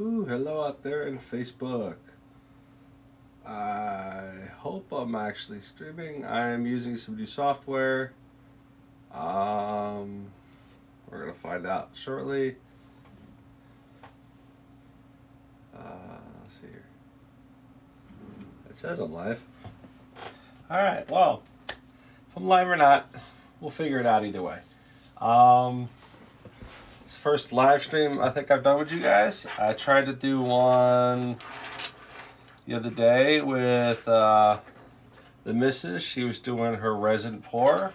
Ooh, hello out there in Facebook. I hope I'm actually streaming. I'm using some new software. Um, we're gonna find out shortly. Let's see here. It says I'm live. All right. Well, if I'm live or not, we'll figure it out either way. It's the first live stream I think I've done with you guys. I tried to do one the other day with the missus. She was doing her resin pour,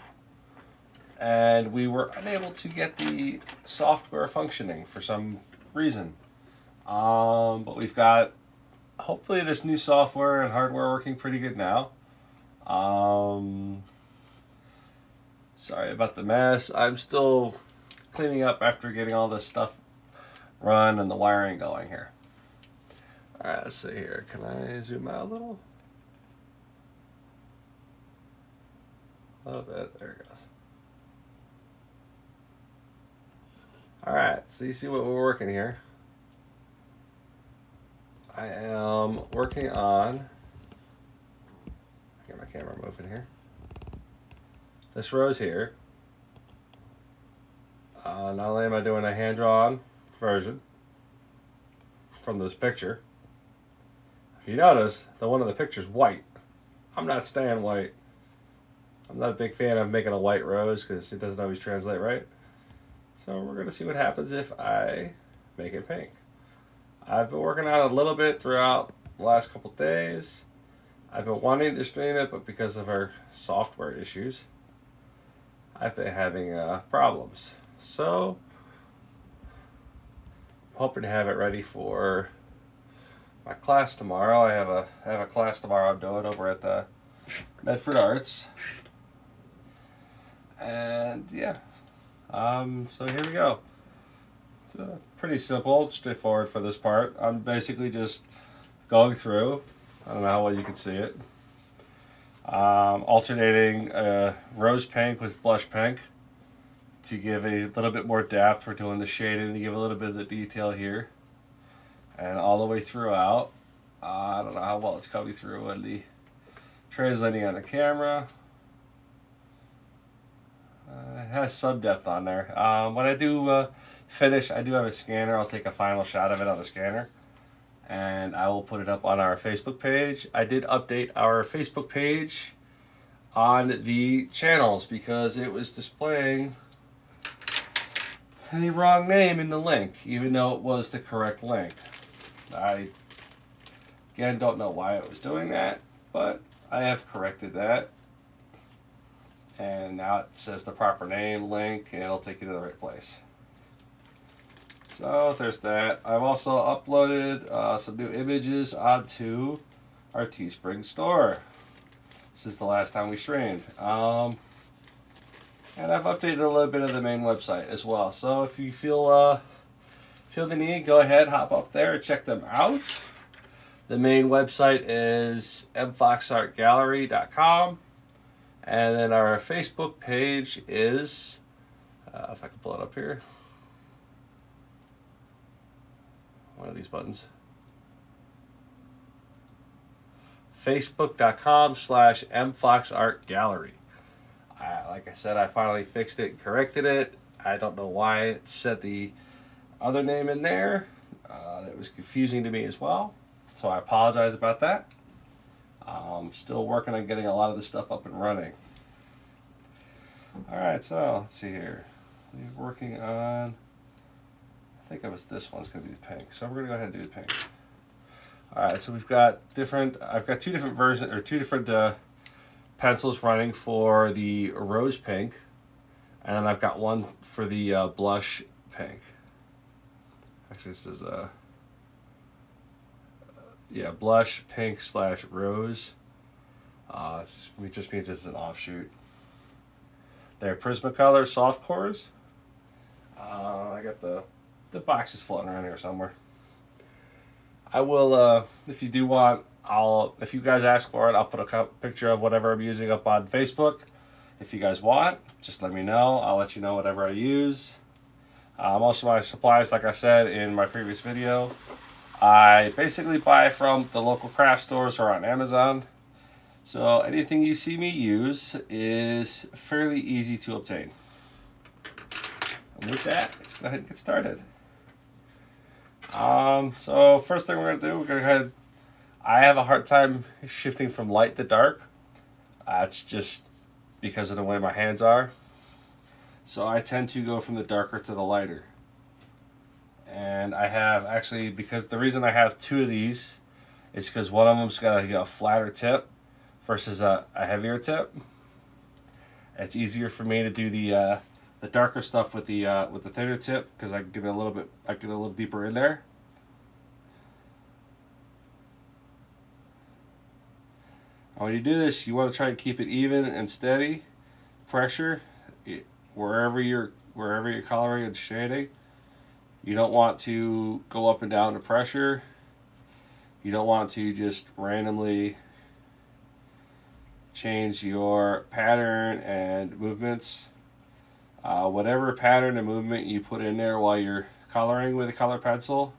and we were unable to get the software functioning for some reason. But we've got hopefully this new software and hardware working pretty good now. Sorry about the mess. I'm still cleaning up after getting all this stuff run and the wiring going here. All right, let's see here. Can I zoom out a little? A little bit. There it goes. All right, so you see what we're working here. I am working on, get my camera moving here. This rose here. Not only am I doing a hand-drawn version from this picture, if you notice, the one in the picture is white. I'm not staying white. I'm not a big fan of making a white rose because it doesn't always translate right. So we're going to see what happens if I make it pink. I've been working on it a little bit throughout the last couple days. I've been wanting to stream it, but because of our software issues, I've been having problems. So I'm hoping to have it ready for my class tomorrow. I have a class tomorrow I'm doing over at the Medford Arts. And yeah, so here we go. It's pretty simple, straightforward for this part. I'm basically just going through. I don't know how well you can see it. Alternating rose pink with blush pink to give a little bit more depth. We're doing the shading to give a little bit of the detail here. And all the way throughout. I don't know how well it's coming through and the translating on the camera. It has some depth on there. When I do finish, I do have a scanner. I'll take a final shot of it on the scanner. And I will put it up on our Facebook page. I did update our Facebook page on the channels because it was displaying the wrong name in the link, even though it was the correct link. I, again, don't know why it was doing that, but I have corrected that. And now it says the proper name, link, and it'll take you to the right place. So there's that. I've also uploaded some new images onto our Teespring store. This is the last time we streamed. And I've updated a little bit of the main website as well. So if you feel the need, go ahead, hop up there and check them out. The main website is mfoxartgallery.com. And then our Facebook page is, if I can pull it up here, one of these buttons. Facebook.com/mfoxartgallery. Like I said, I finally fixed it and corrected it. I don't know why it said the other name in there. That was confusing to me as well. So I apologize about that. Still working on getting a lot of this stuff up and running. Alright, so let's see here. We're working on, I think it was this one's going to be the pink. So we're going to go ahead and do the pink. Alright, so we've got I've got two different versions, or two different pencils running for the rose pink. And then I've got one for the blush pink. Actually, this is blush pink / rose. It just means it's an offshoot. They're Prismacolor soft cores. I got the boxes floating around here somewhere. I will, if you do want, if you guys ask for it, I'll put a picture of whatever I'm using up on Facebook. If you guys want, just let me know. I'll let you know whatever I use. Most of my supplies, like I said in my previous video, I basically buy from the local craft stores or on Amazon. So anything you see me use is fairly easy to obtain. And with that, let's go ahead and get started. So first thing we're gonna do, we're gonna go ahead. I have a hard time shifting from light to dark. It's just because of the way my hands are. So I tend to go from the darker to the lighter. And I have actually, because the reason I have two of these is because one of them's got a flatter tip versus a heavier tip. It's easier for me to do the darker stuff with the thinner tip because I can get a little deeper in there. And when you do this, you want to try and keep it even and steady pressure wherever you're coloring and shading. You don't want to go up and down the pressure. You don't want to just randomly change your pattern and movements. Whatever pattern and movement you put in there while you're coloring with a color pencil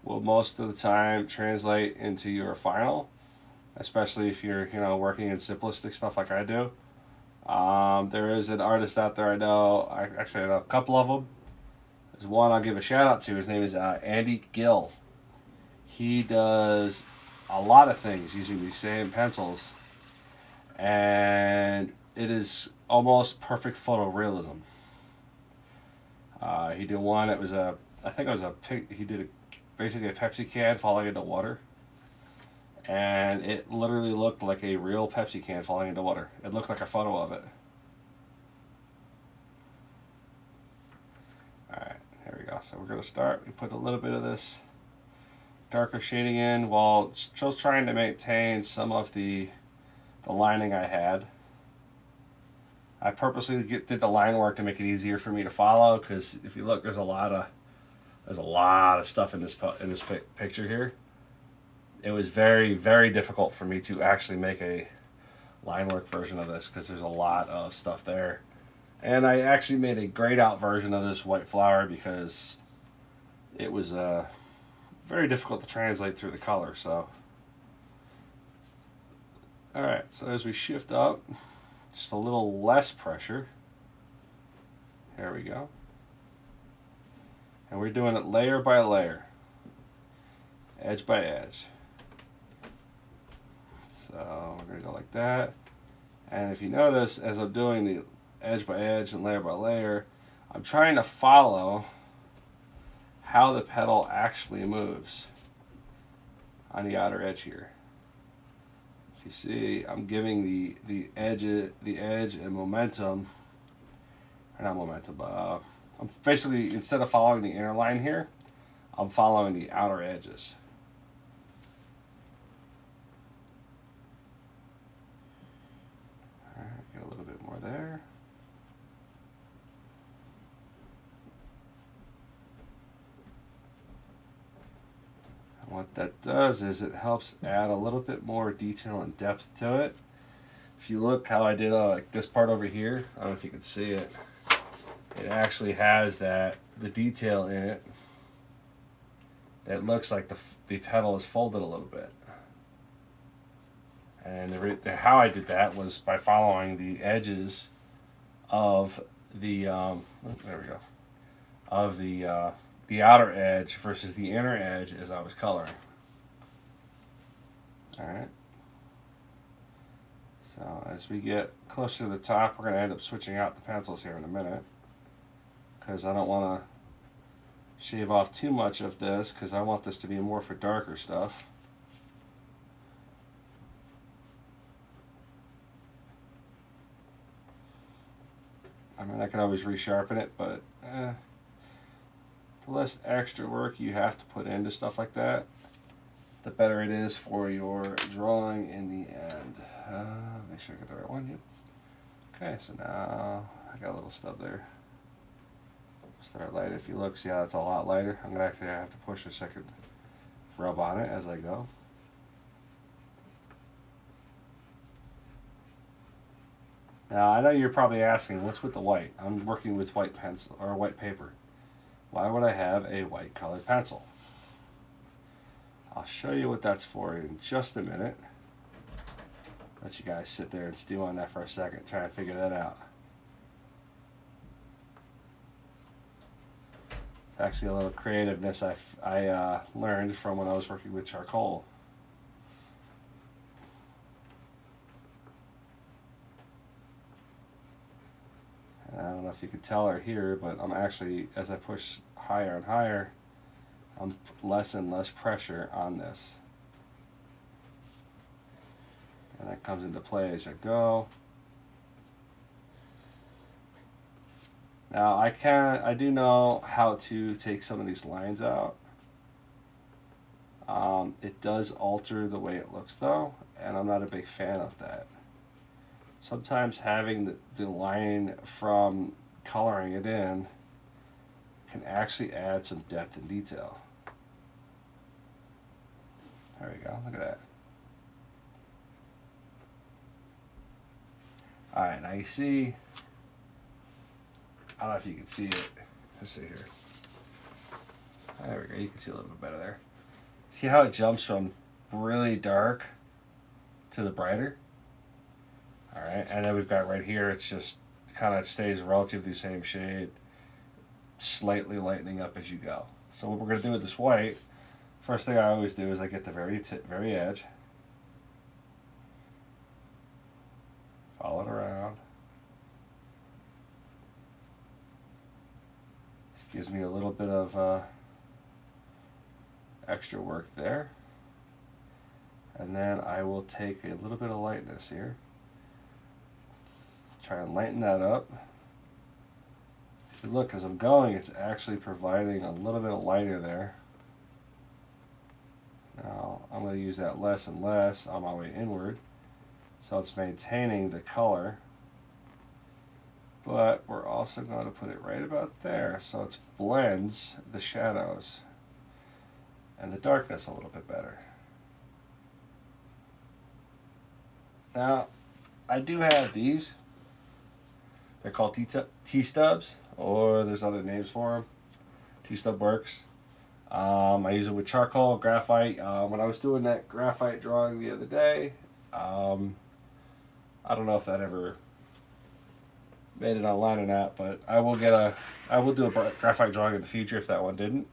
will most of the time translate into your final, especially if you're working in simplistic stuff like I do. There is an artist out there I know. I know a couple of them. There's one I'll give a shout out to. His name is Andy Gill. He does a lot of things using these same pencils, and it is almost perfect photorealism. He did one. It was basically a Pepsi can falling into water, and it literally looked like a real Pepsi can falling into water. It looked like a photo of it. Alright, here we go. So we're going to start. We put a little bit of this darker shading in while just trying to maintain some of the lining I had. I purposely did the line work to make it easier for me to follow, because if you look, there's a lot of stuff in this picture here. It was very, very difficult for me to actually make a line work version of this because there's a lot of stuff there. And I actually made a grayed out version of this white flower because it was very difficult to translate through the color. So, alright, so as we shift up, just a little less pressure. There we go. And we're doing it layer by layer, edge by edge. So we're going to go like that. And if you notice, as I'm doing the edge by edge and layer by layer, I'm trying to follow how the petal actually moves on the outer edge here. If you see, I'm giving the edge and momentum, or not momentum, but I'm basically, instead of following the inner line here, I'm following the outer edges. All right, get a little bit more there. What that does is it helps add a little bit more detail and depth to it. If you look how I did like this part over here, I don't know if you can see it. It actually has the detail in it that looks like the petal is folded a little bit. And how I did that was by following the edges of the the outer edge versus the inner edge as I was coloring. Alright. So as we get closer to the top, we're going to end up switching out the pencils here in a minute, because I don't want to shave off too much of this, because I want this to be more for darker stuff. I mean, I can always resharpen it, but the less extra work you have to put into stuff like that, the better it is for your drawing in the end. Make sure I get the right one. Yep. Okay, so now I got a little stub there. Start light. If you look, see how it's a lot lighter. I'm gonna actually have to push a second rub on it as I go. Now I know you're probably asking, what's with the white? I'm working with white pencil or white paper. Why would I have a white colored pencil? I'll show you what that's for in just a minute. Let you guys sit there and stew on that for a second, try and figure that out. It's actually a little creativeness I learned from when I was working with charcoal. And I don't know if you can tell or hear, but I'm actually, as I push higher and higher, I'm less and less pressure on this. And that comes into play as I go. Now I do know how to take some of these lines out. It does alter the way it looks though, and I'm not a big fan of that. Sometimes having the line from coloring it in can actually add some depth and detail. There we go, look at that. Alright, now you see, I don't know if you can see it. Let's see here. There we go, you can see a little bit better there. See how it jumps from really dark to the brighter? Alright, and then we've got right here, it's just kind of stays relatively the same shade, slightly lightening up as you go. So what we're going to do with this white, first thing I always do is I get the very edge, follow it around. This gives me a little bit of extra work there. And then I will take a little bit of lightness here. Try and lighten that up. If you look, as I'm going, it's actually providing a little bit of lighter there. Now, I'm going to use that less and less on my way inward. So it's maintaining the color. But we're also going to put it right about there so it blends the shadows and the darkness a little bit better. Now, I do have these. They're called T-stubs, or there's other names for them. T-stub works. I use it with charcoal, graphite. When I was doing that graphite drawing the other day, I don't know if that ever made it online or not, but I will do a graphite drawing in the future if that one didn't.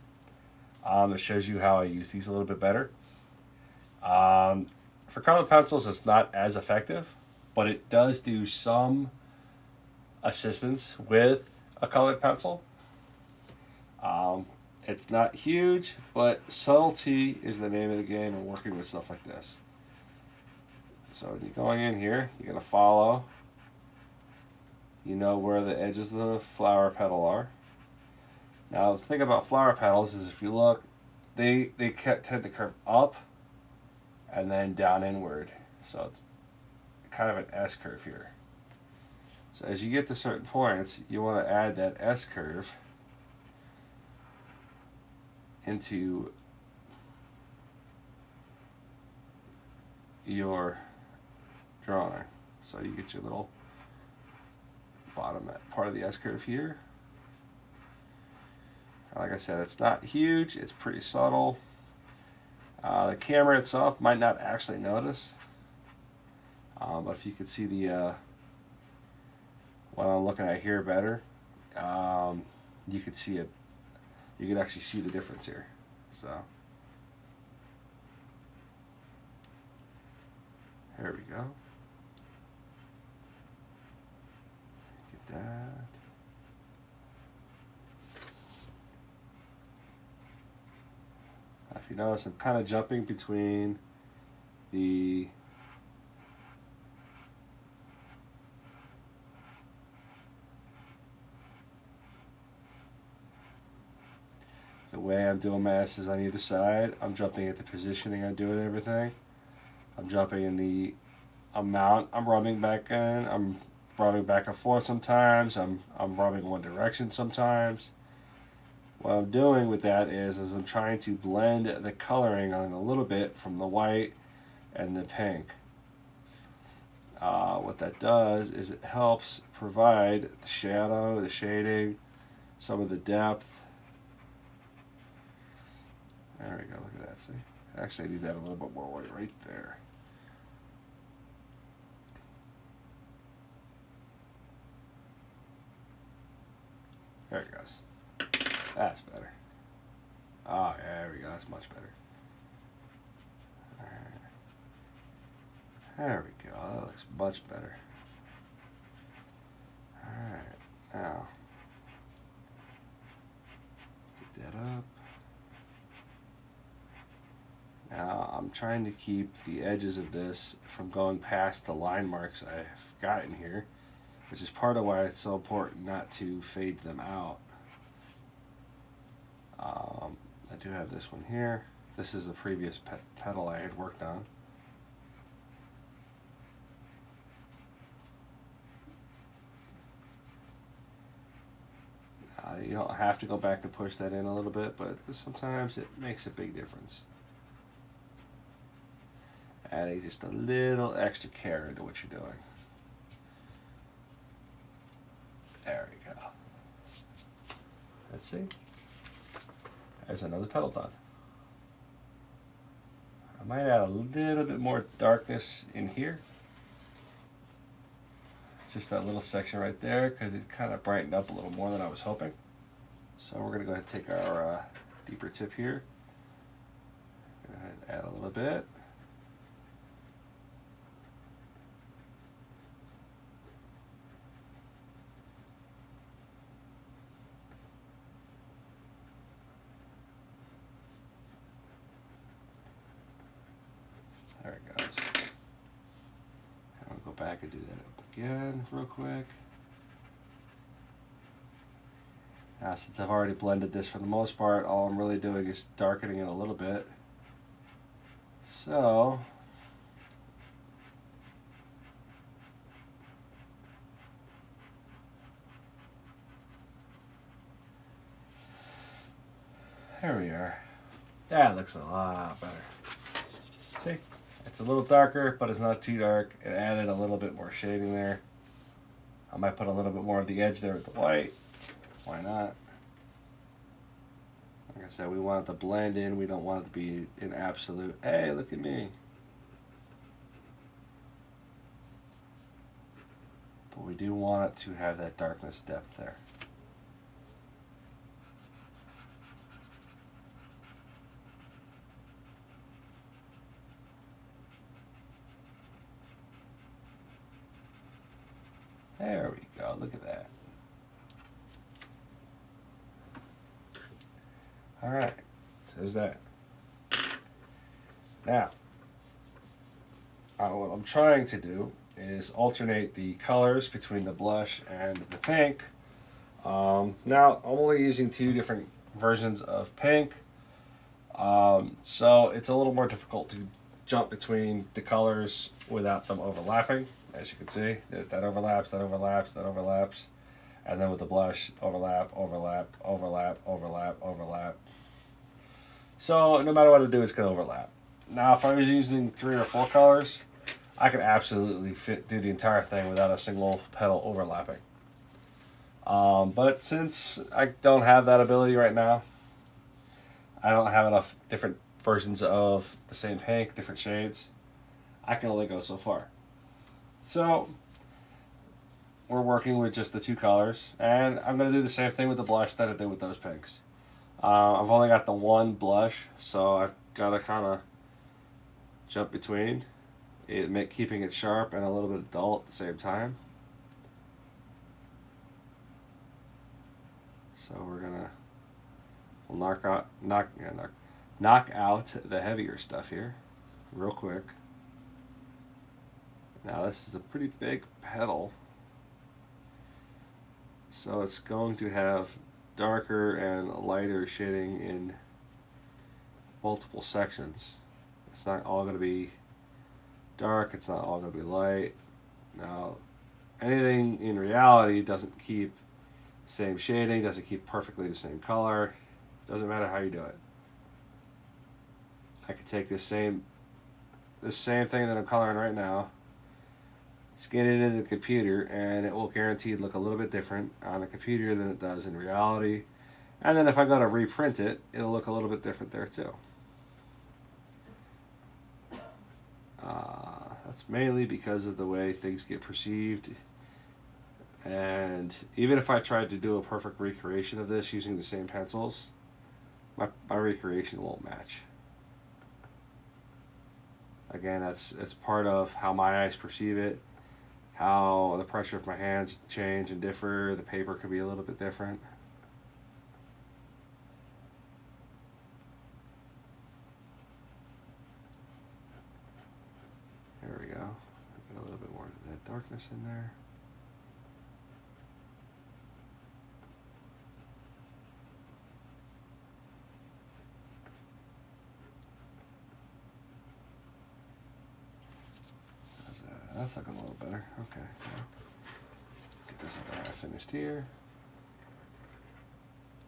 That shows you how I use these a little bit better. For colored pencils, it's not as effective, but it does do some assistance with a colored pencil. It's not huge, but subtlety is the name of the game in working with stuff like this. So when you're going in here, you're going to follow. You know where the edges of the flower petal are. Now the thing about flower petals is if you look, they tend to curve up and then down inward. So it's kind of an S curve here. So as you get to certain points, you want to add that S curve into your drawing. So you get your little bottom part of the S curve here. Like I said, it's not huge, it's pretty subtle. The camera itself might not actually notice, but if you could see the what I'm looking at here better, you could see it. You could actually see the difference here. So there we go. Get that. If you notice, I'm kind of jumping between the way I'm doing my S's on either side. I'm jumping at the positioning I'm doing everything. I'm jumping in the amount I'm rubbing back in. I'm rubbing back and forth sometimes. I'm rubbing one direction sometimes. What I'm doing with that is I'm trying to blend the coloring on a little bit from the white and the pink. What that does is it helps provide the shadow, the shading, some of the depth. There we go, look at that, see? Actually, I need that a little bit more white right there. There it goes. That's better. Oh, yeah, there we go. That's much better. There we go. That looks much better. Alright, now get that up. Now I'm trying to keep the edges of this from going past the line marks I've gotten here, which is part of why it's so important not to fade them out. I do have this one here. This is the previous pedal I had worked on. You don't have to go back and push that in a little bit, but sometimes it makes a big difference. Adding just a little extra care into what you're doing. There we go. Let's see. There's another pedal done. I might add a little bit more darkness in here. Just that little section right there, because it kind of brightened up a little more than I was hoping. So we're going to go ahead and take our deeper tip here. Go ahead and add a little bit. There it goes. And I'll go back and do that again real quick. Now, since I've already blended this for the most part, all I'm really doing is darkening it a little bit. So, there we are. That looks a lot better. See? It's a little darker, but it's not too dark. It added a little bit more shading there. I might put a little bit more of the edge there with the white. Why not? Like I said, we want it to blend in. We don't want it to be an absolute, hey, look at me. But we do want it to have that darkness depth there. There we go, look at that. All right, so there's that. Now, what I'm trying to do is alternate the colors between the blush and the pink. Now, I'm only using 2 different versions of pink, so it's a little more difficult to jump between the colors without them overlapping. As you can see, that overlaps, that overlaps, that overlaps. And then with the blush, overlap, overlap, overlap, overlap, overlap. So no matter what I do, it's going to overlap. Now, if I was using 3 or 4 colors, I could absolutely do the entire thing without a single pedal overlapping. But since I don't have that ability right now, I don't have enough different versions of the same pink, different shades, I can only go so far. So we're working with just the 2 colors, and I'm going to do the same thing with the blush that I did with those pinks. I've only got the 1 blush, so I've got to kind of jump between it, keeping it sharp and a little bit dull at the same time. So we're gonna knock out the heavier stuff here real quick. Now this is a pretty big pedal, so it's going to have darker and lighter shading in multiple sections. It's not all going to be dark, it's not all going to be light. Now, anything in reality doesn't keep the same shading, doesn't keep perfectly the same color. Doesn't matter how you do it. I could take this same thing that I'm coloring right now, scan it into the computer, and it will guaranteed look a little bit different on the computer than it does in reality. And then if I go to reprint it, it'll look a little bit different there too. That's mainly because of the way things get perceived. And even if I tried to do a perfect recreation of this using the same pencils, my recreation won't match. Again, it's part of how my eyes perceive it, how the pressure of my hands change and differ. The paper could be a little bit different. There we go. Get a little bit more of that darkness in there. That's looking a little better. Okay. Get this other half finished here.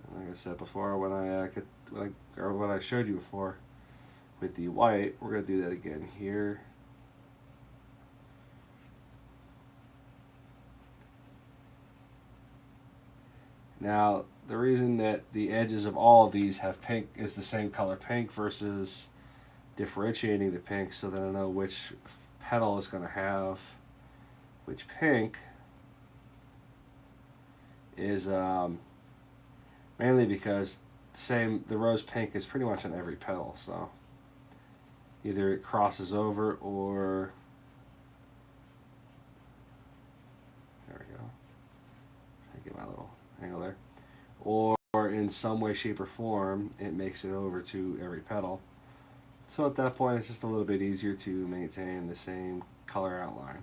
And like I said before, when I showed you before with the white, we're gonna do that again here. Now, the reason that the edges of all of these have pink is the same color pink versus differentiating the pink so that I know which petal is going to have which pink is mainly because the rose pink is pretty much on every petal, so either it crosses over or there we go. Try to get my little angle there. Or in some way, shape, or form, it makes it over to every petal. So at that point, it's just a little bit easier to maintain the same color outline.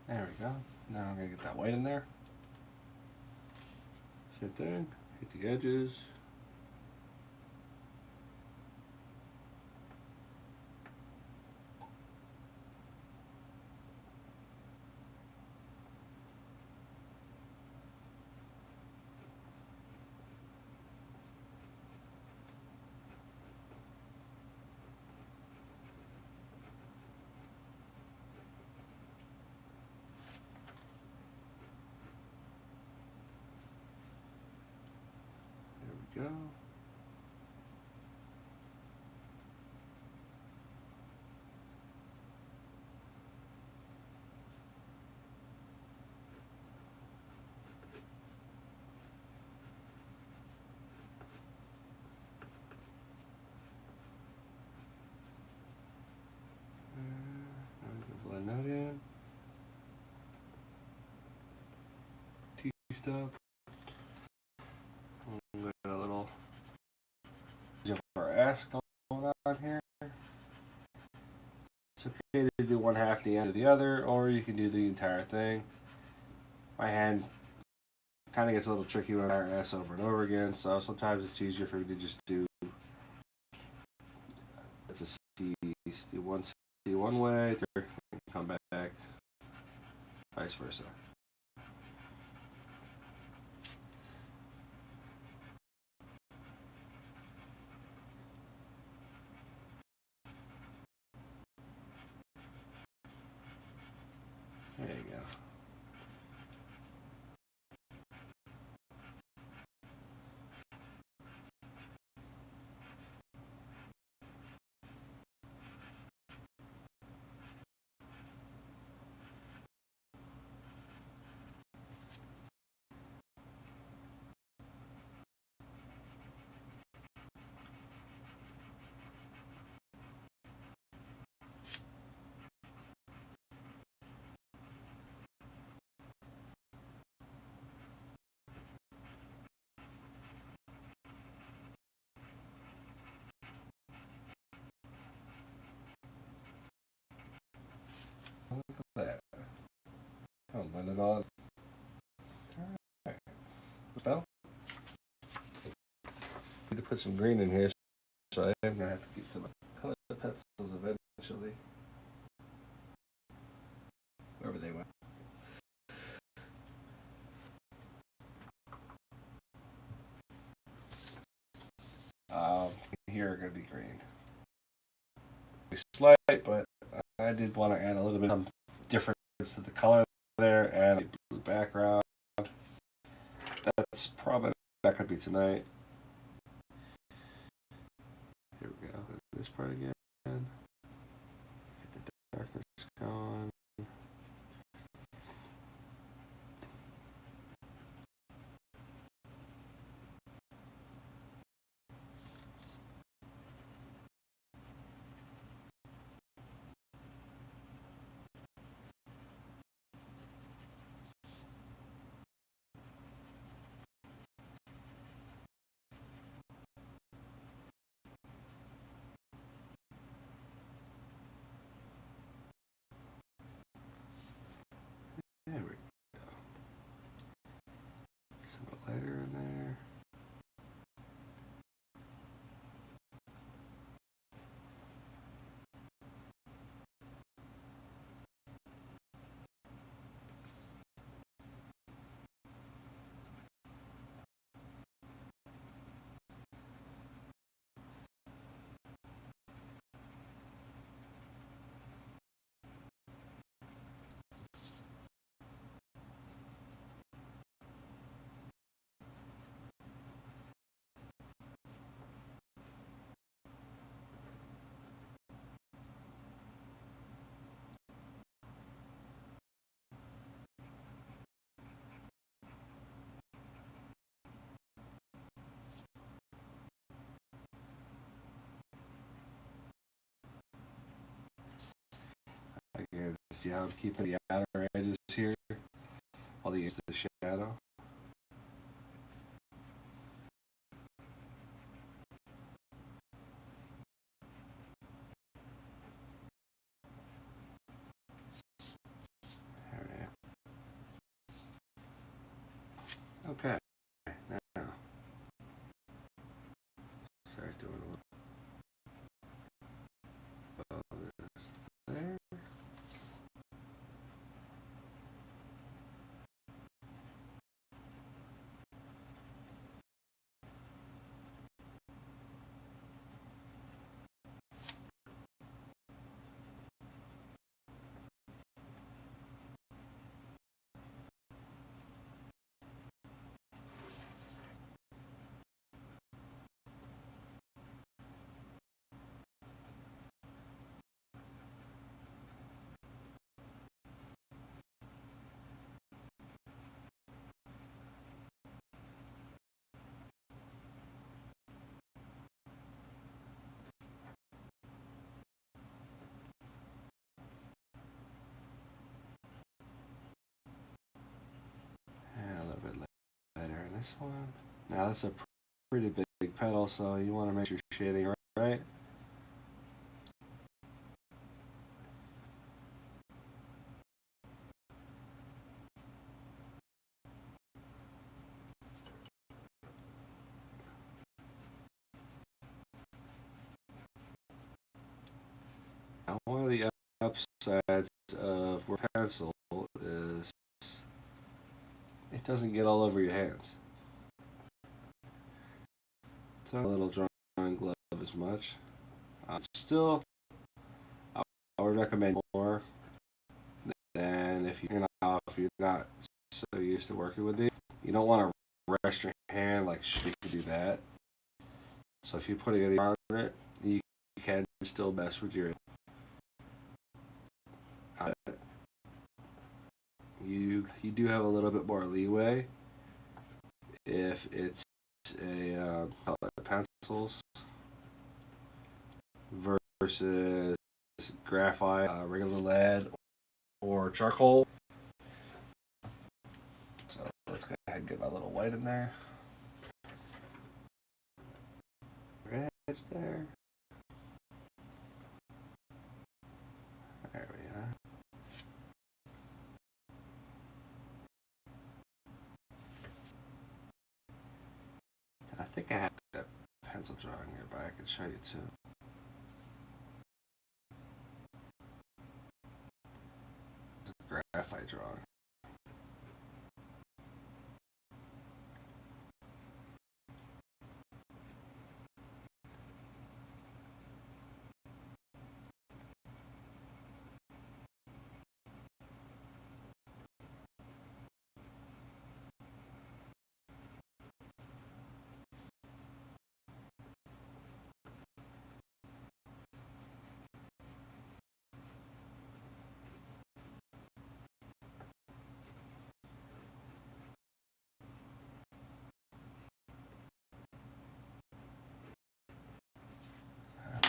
There we go. Now I'm going to get that white in there. Same thing. Hit the edges. There we go. Now we can blend that in. Stuff. We got a little of our ash going on here. It's okay to do one half the end of the other, or you can do the entire thing. My hand kind of gets a little tricky when I wear S over and over again, so sometimes it's easier for me to just do it's a C one way, come back, vice versa. There you go. Look at that. I'll blend it all. Alright. Well, I need to put some green in here, so I am going to have to get to my color pencils eventually. wherever they went. Here are going to be green. Slight, but I did want to add a little bit of difference to the color there and a blue background. That's probably that could be tonight. Here we go. This part again. Get the darkness going. There we go. Some lighter in there. Again, see how I'm keeping the outer edges here while they use the shadow. There we go. Okay, now start doing a little of this there. And a little bit lighter in this one. Now that's a pretty big pedal, so you want to make sure you're shading right. Now one of the upsides of wear pencil is it doesn't get all over your hands. So a little drawing glove as much. Still, I would recommend more than if you're not so used to working with it. You don't want to rest your hand like you can do that. So if you're putting it on it, you can still mess with your. You do have a little bit more leeway if it's a pencils versus graphite, regular lead, or charcoal. So let's go ahead and get my little white in there. Red there. There we are. I think I have that pencil drawing nearby. I can show you too. drawing.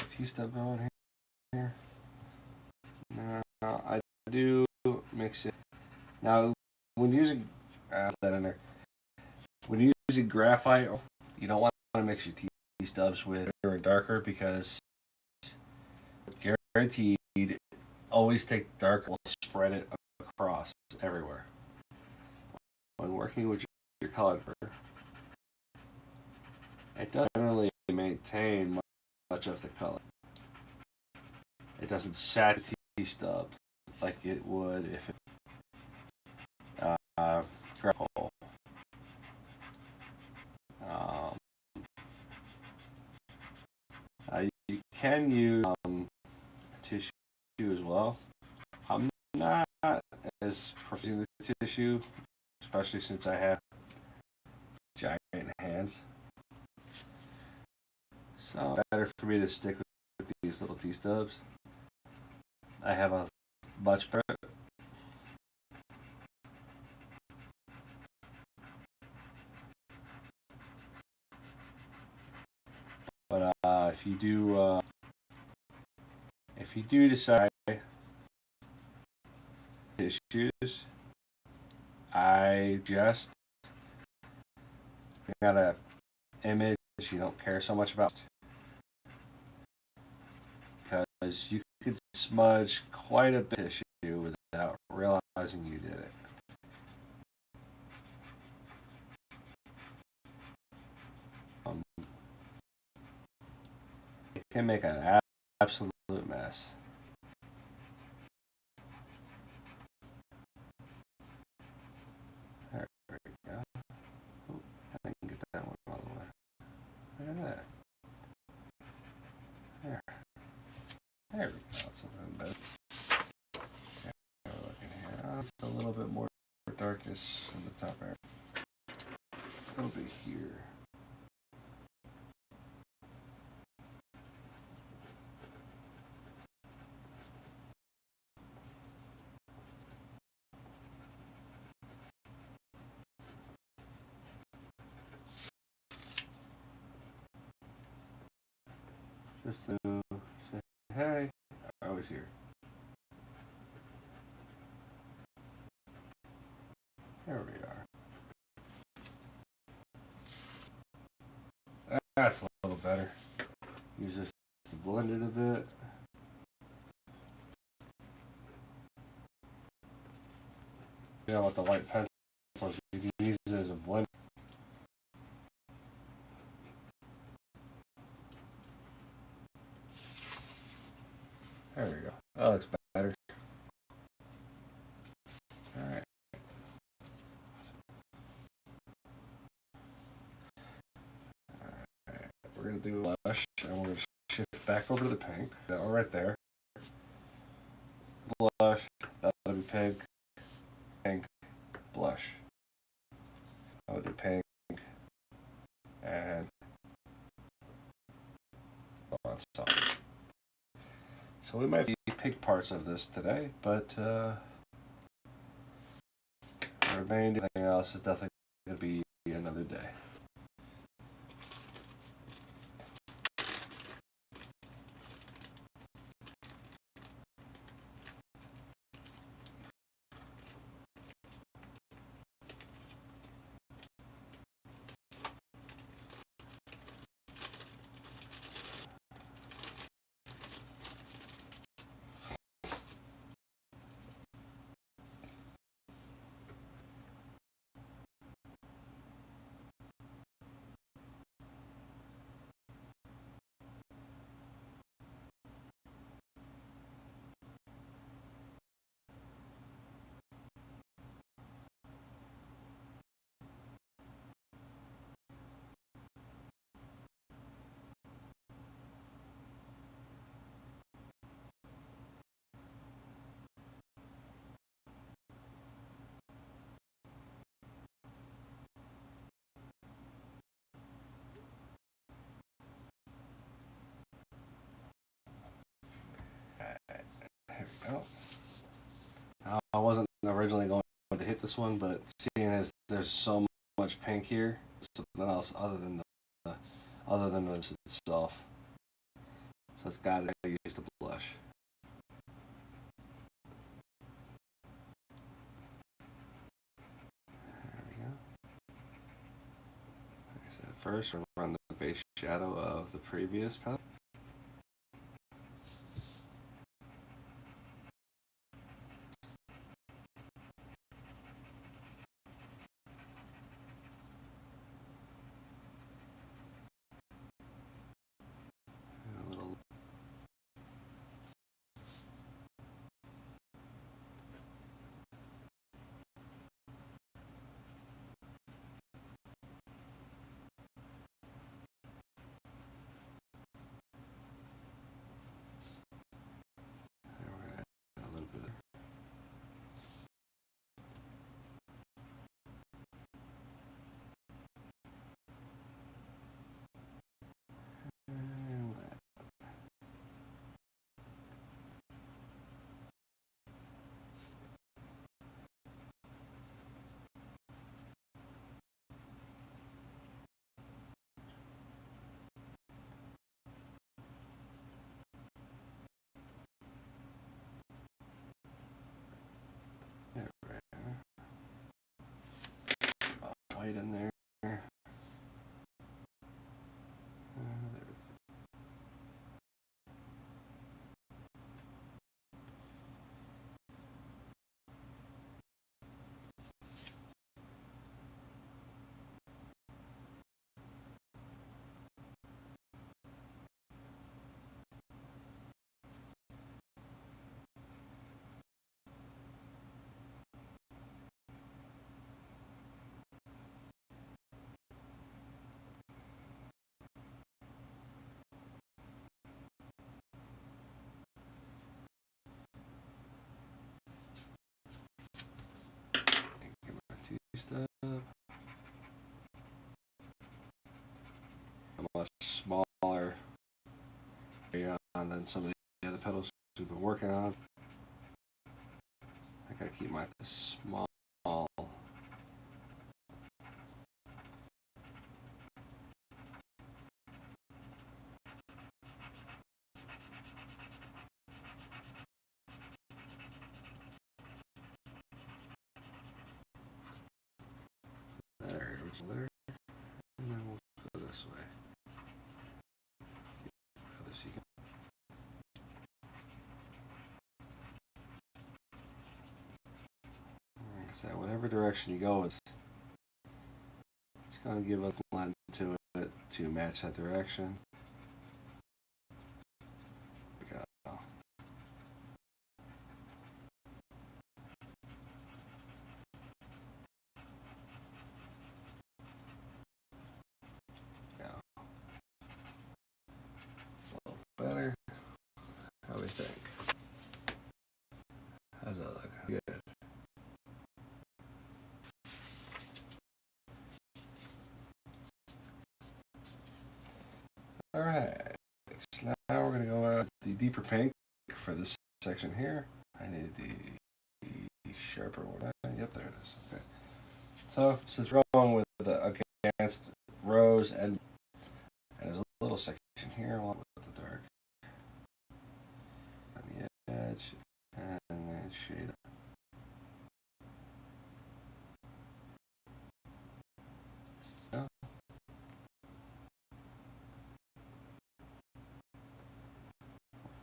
T-stub going here. I do mix it. Now, when using that in there, when you're using graphite, you don't want to mix your T-stubs with darker and darker because guaranteed, always take the darker and spread it across everywhere. When working with your colored paper, it doesn't really maintain much of the color. It doesn't sat the T-stub like it would if it graphite. You can use tissue as well. I'm not as proficient with tissue, especially since I have giant hands. So better for me to stick with these little T-stubs. I have a much better. But if you do decide issues, I just got a image you don't care so much about, because you could smudge quite a bit of tissue without realizing you did it. It can make an absolute mess. There we go. Oh, I didn't get that one all the way. Look at that. There we go. That's a little better. Looking here. Just a little bit more darkness in the top area. Over here. Just to say, hey, I was here. There we are. That's a little better. Use this to blend it a bit. You know, with the white pencils, you can use it as a blend. There we go. That looks better. Alright. Alright. We're going to do a blush, and we're going to shift back over to the pink. That one right there. Blush. That'll be pink. Pink. Blush. I would do pink. And on solid. So we might be pink parts of this today, but the remaining thing else is definitely going to be another day. go. I wasn't originally going to hit this one, but seeing as there's so much pink here, something else other than this itself. So it's got to use the blush. There we go. Like I said, first we'll run the base shadow of the previous petal. White in there. Stuff. A much smaller than some of the other pedals we've been working on. I gotta keep my small. There, and then we'll go this way. Like I said, whatever direction you go, it's going to give a blend to it to match that direction. Better. How do we think? How's that look? Good. Alright. Now we're going to go out the deeper pink for this section here. I need the sharper one. Yep, there it is. Okay. So, since we're going with the against rose and there's a little section here along with the dark on the edge and then shade up.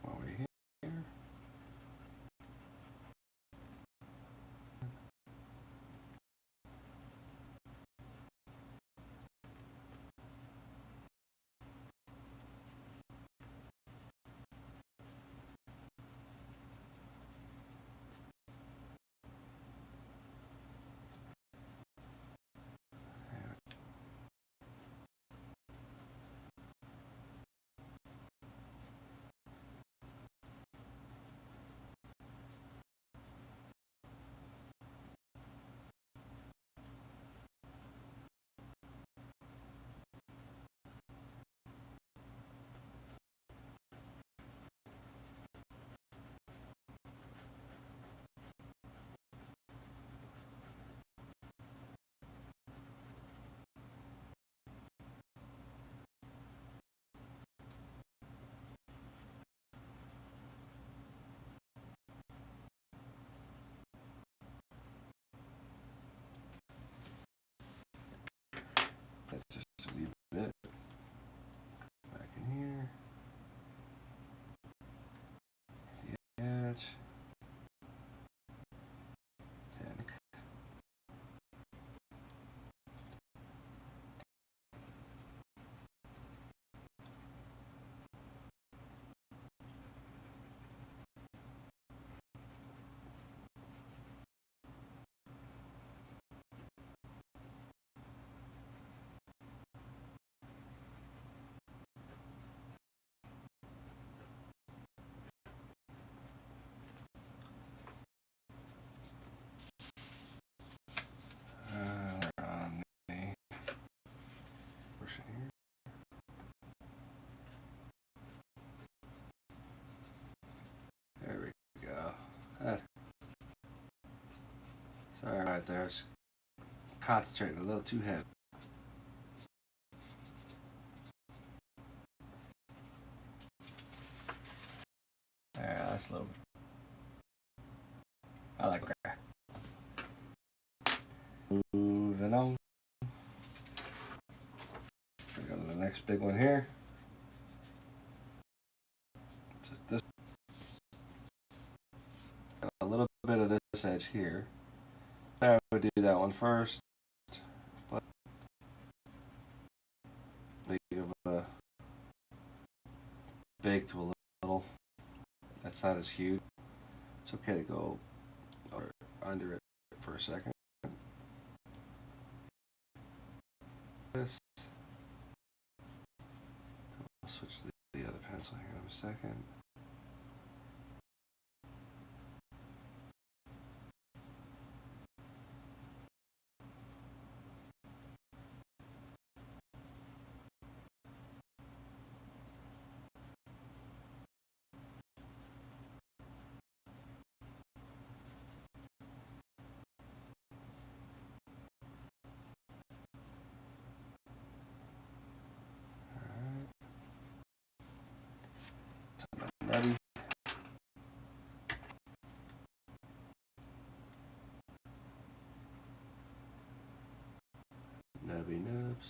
Over here. Sorry right there. I was concentrating a little too heavy. Yeah, that's a little. I like that. Moving on. We go to the next big one here. Just this. A little bit of this edge here. I would do that one first. But big to a little. That's not as huge. It's okay to go under it for a second. This. I'll switch to the other pencil here in a second. Nubby. Nubby nubs.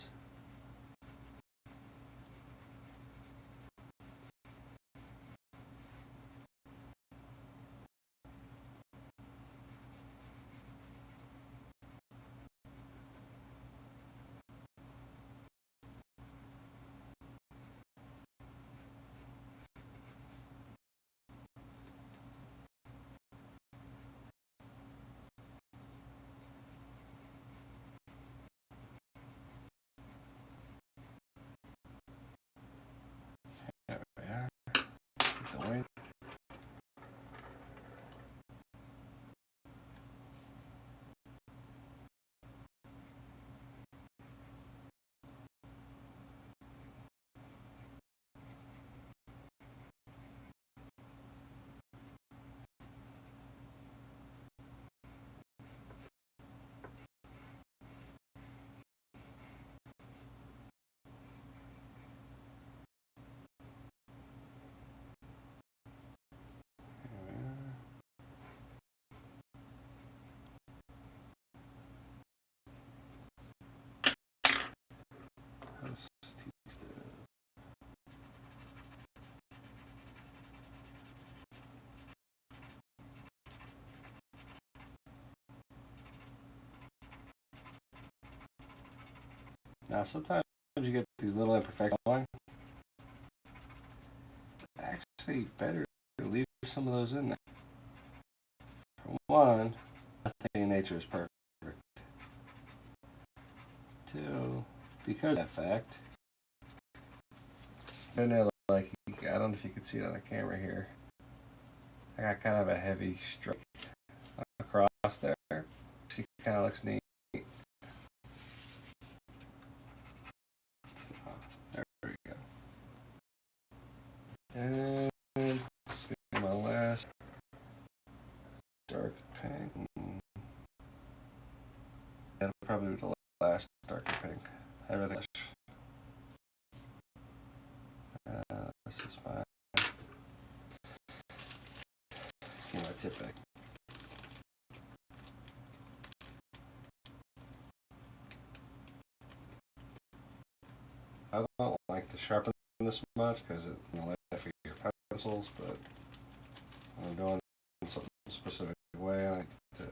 Going. Now, sometimes you get these little imperfections going. It's actually better to leave some of those in there. For one, nothing in nature is perfect. Two, because of that fact, and they're like, I don't know if you can see it on the camera here. I got kind of a heavy stroke across there. See, kind of looks neat. There we go. And let's get my last dark pink. That'll probably be the last darker pink. Everything. This is my tip back. I don't like to sharpen this much because it's not for your pencils, but when I'm doing something specific way, I like to.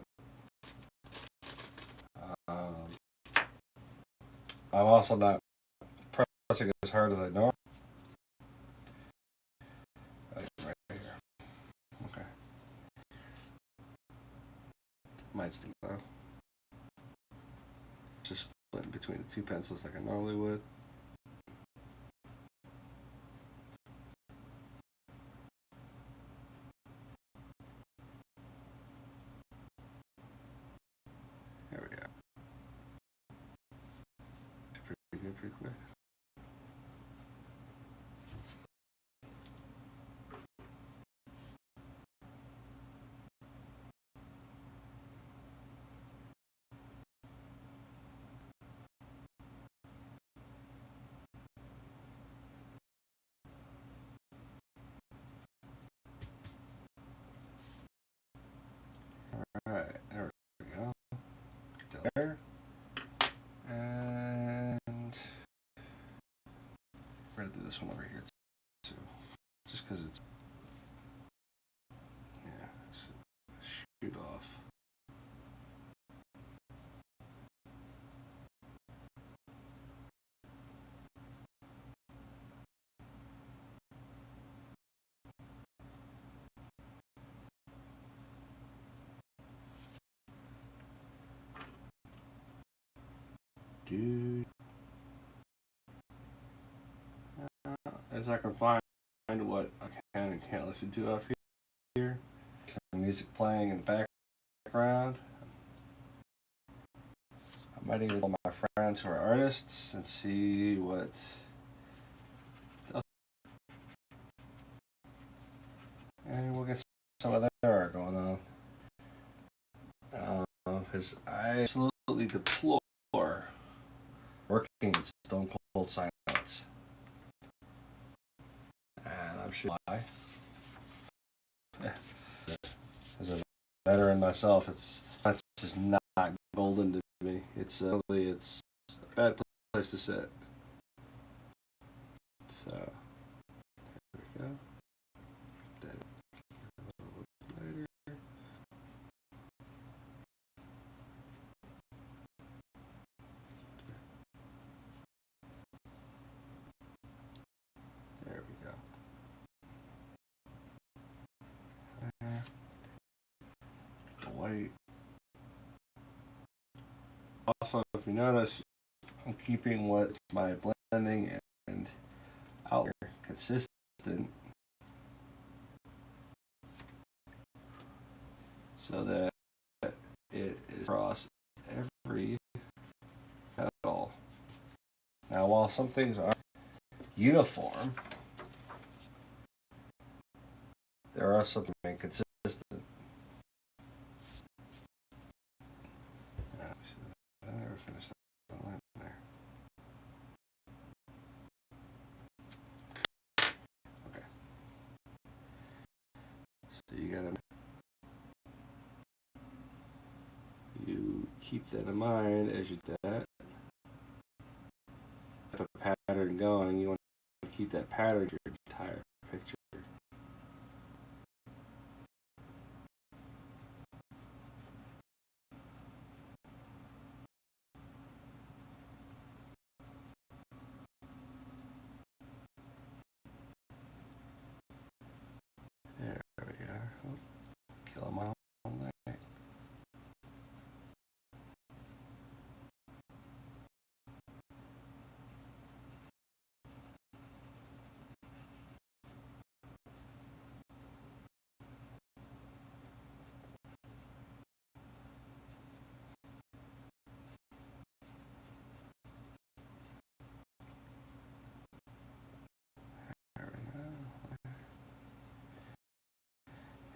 I'm also not pressing as hard as I normally. Right here. Okay. Might stick though. Just split between the two pencils like I normally would. There we go. Pretty good, pretty quick. Alright, there we go. There. And we're gonna do this one over here too. Just because it's, yeah, shoot off. Dude. As I can find what I can and can't listen to off here. Some music playing in the background. I might even call my friends who are artists and see what else. And we'll get some of their art going on. Because I absolutely deplore working in stone cold silence. And I'm sure why. As a veteran myself, it's just not golden to me. It's really, it's a bad place to sit. So there we go. That a little bit later. There we go. White. Also, if you notice, I'm keeping what my blending and outline consistent, so that it is across every petal. Now, while some things are uniform, there are some inconsistent. I never finished that line there. Okay. So you keep that in mind as you do that. Have a pattern going. You want to keep that pattern your entire picture. There we go. Kill them all. There we go.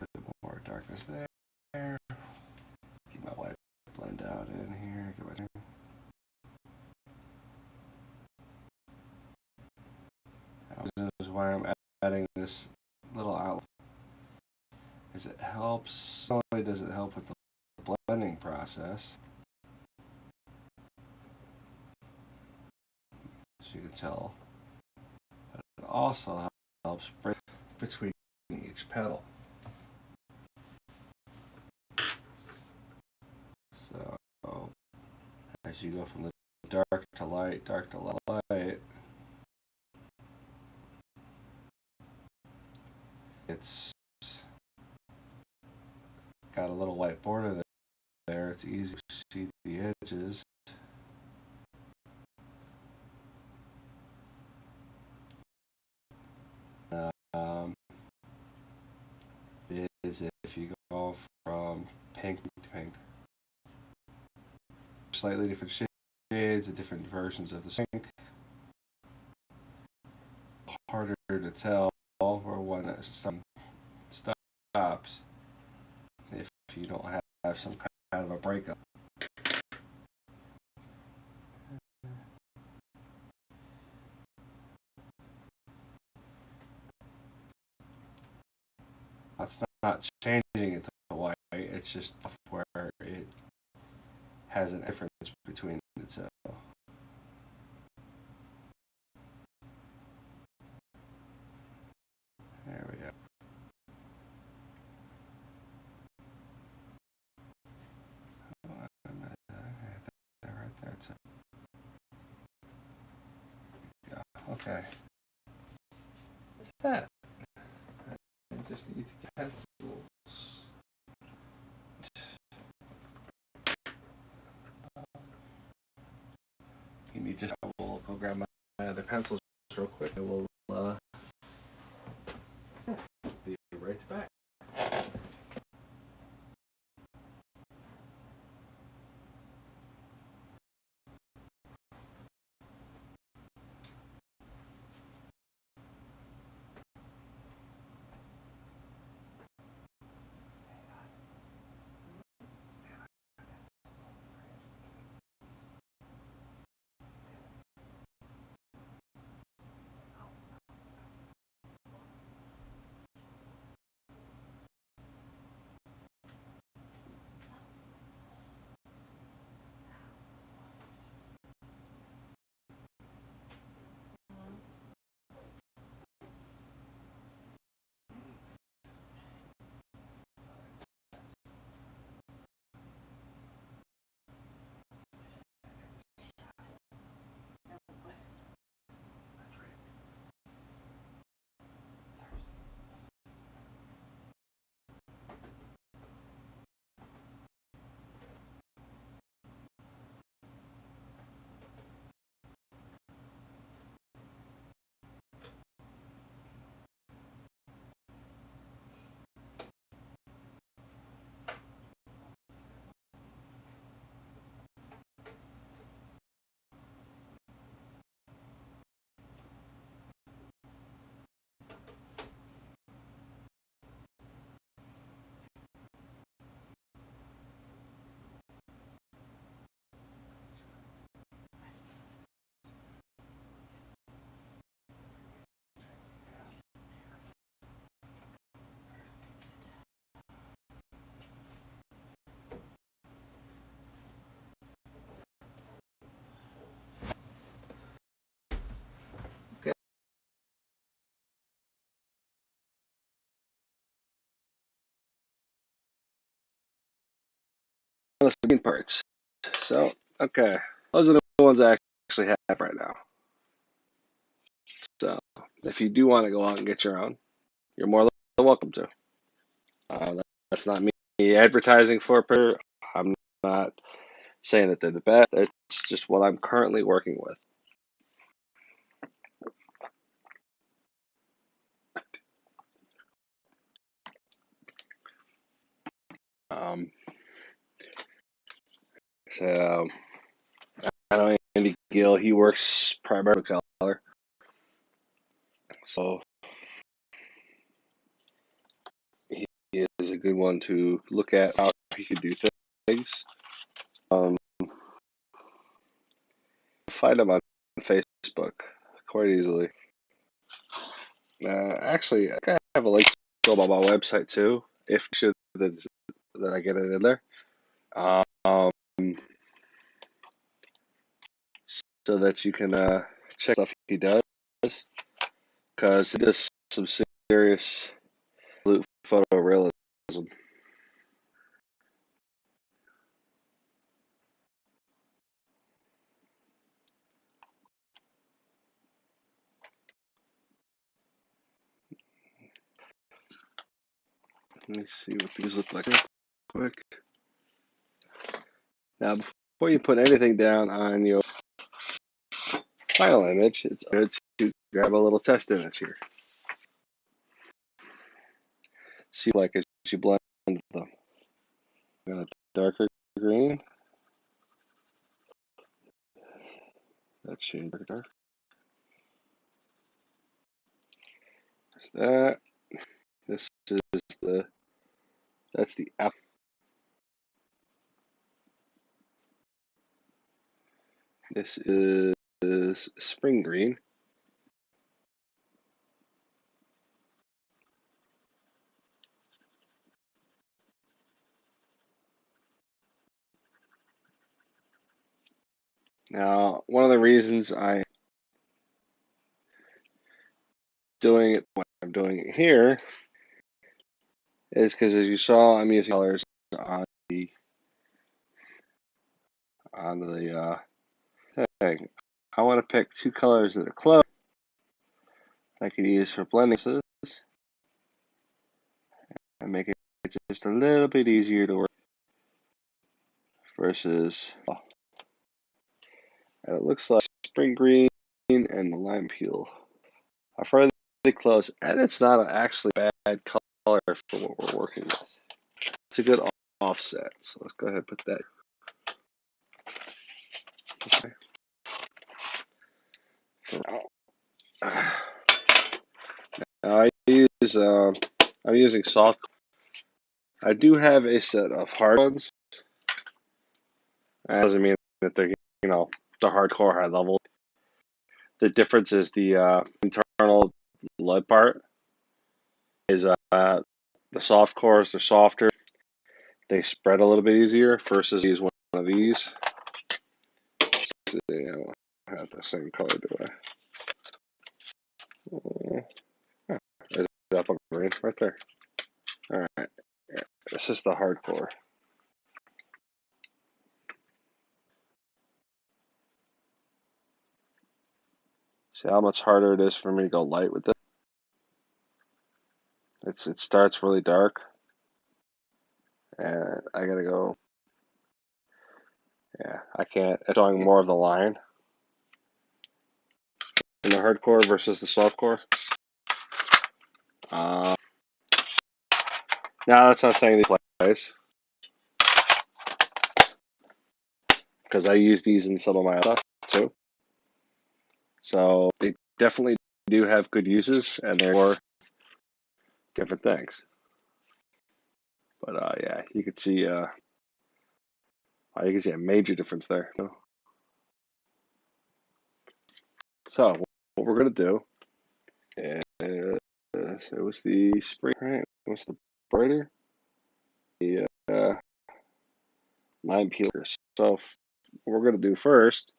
A bit more darkness there. Keep my white blend out in here. This is why I'm adding this little outline. Is it helps. Not only does it help with the blending process, as you can tell, but it also helps break between each petal. So as you go from the dark to light, it's got a little white border there. It's easy to see the edges. Is if you go from pink to pink, slightly different shades of different versions of the pink. Harder to tell where one stops if you don't have some kind of a breakup. It's not changing it to white, it's It's just where it has a difference between the two. There we go. Right there. Okay. What's that? I just need to get pencils. Give me just. I will go grab my other pencils real quick. I will be right back. The green parts. So, okay. Those are the ones I actually have right now. So, if you do want to go out and get your own, you're more than welcome to. That's not me advertising for per. I'm not saying that they're the best. It's just what I'm currently working with. So I know Andy Gill. He works primarily with color, so he is a good one to look at how he could do things. Find him on Facebook quite easily. Actually, I have a link to him on my website too. If should that I get it in there. Um, so that you can check stuff he does, because he does some serious photorealism. Let me see what these look like real quick. Now, before you put anything down on your final image, it's good to grab a little test image here. See, like as you blend them. I'm gonna darker green. That shade darker. That. This is that's the F. This is spring green. Now, one of the reasons I'm doing it the way I'm doing it here is because, as you saw, I'm using colors on the thing. I want to pick two colors that are close I could use for blending purposes and make it just a little bit easier to work versus. And it looks like spring green and the lime peel are fairly close, and it's not actually a bad color for what we're working with. It's a good offset, so let's go ahead and put that. Now I'm using soft. I do have a set of hard ones. That doesn't mean that they're the hardcore high level. The difference is the internal lead part is the soft cores. They're softer. They spread a little bit easier versus use one of these. They don't have the same color, do I? There's that green right there. All right, this is the hardcore. See how much harder it is for me to go light with this? It starts really dark, and I gotta go. Yeah, I can't. It's showing more of the line in the hardcore versus the softcore. Now that's not saying these plays, because I use these in some of my stuff too. So they definitely do have good uses, and they're for different things. But yeah, you could see a major difference there. So what we're gonna do is it was the spring, right? What's the brighter? The lime peelers. So what we're gonna do first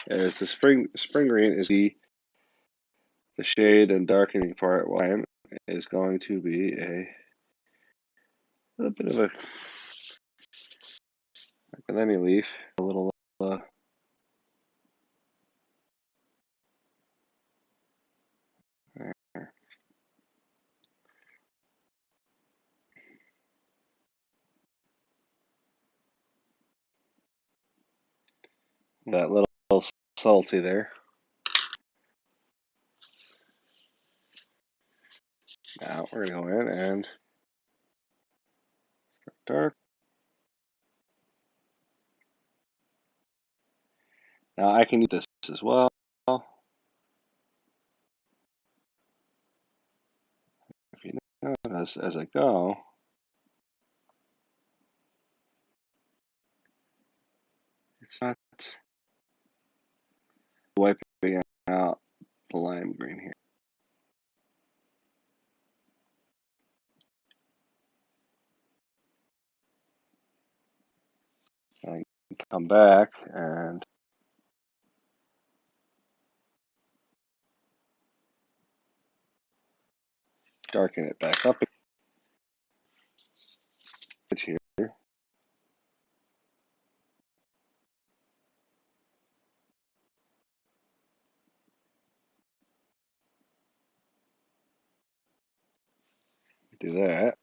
is the spring green is the shade and darkening part. Lime is going to be a little bit of a, like with any leaf, a little that little salty there. Now we're gonna go in and dark. Now I can use this as well. If you notice as I go, it's not wiping out the lime green here. I can come back and darken it back up here. Do that.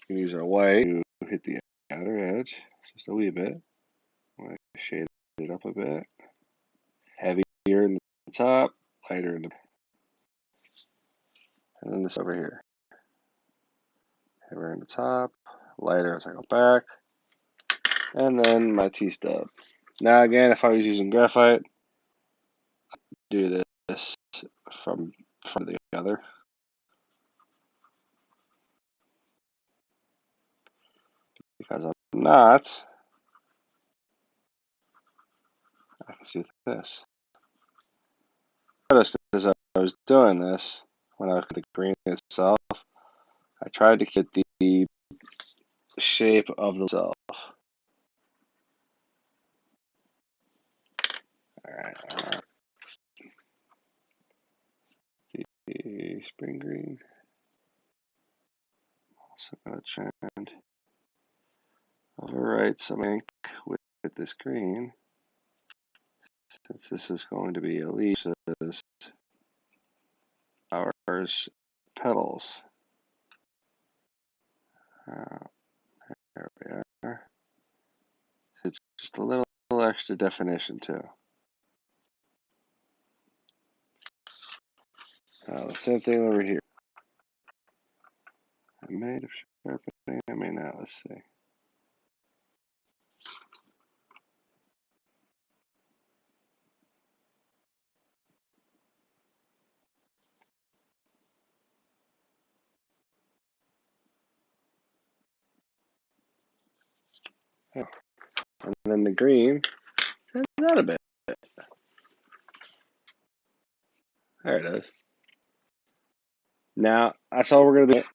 We can use our white to hit the outer edge just a wee bit. Shade it up a bit. Heavier in the top, lighter in the, and then this over here. Heavier in the top, lighter as I go back, and then my T-stub. Now again, if I was using graphite, I'd do this from the other. Because I'm not, I can see this. Notice as I was doing this, when I looked at the green itself, I tried to get the shape of the self. Alright, the spring green. Also gonna trend. Overwrite some ink with this green. Since this is going to be a leaf, says flowers, petals. There we are. It's just a little extra definition too. The same thing over here. I may have sharpening, I may not. Let's see. Oh. And then the green, not a bit. There it is. Now, that's all we're going to do.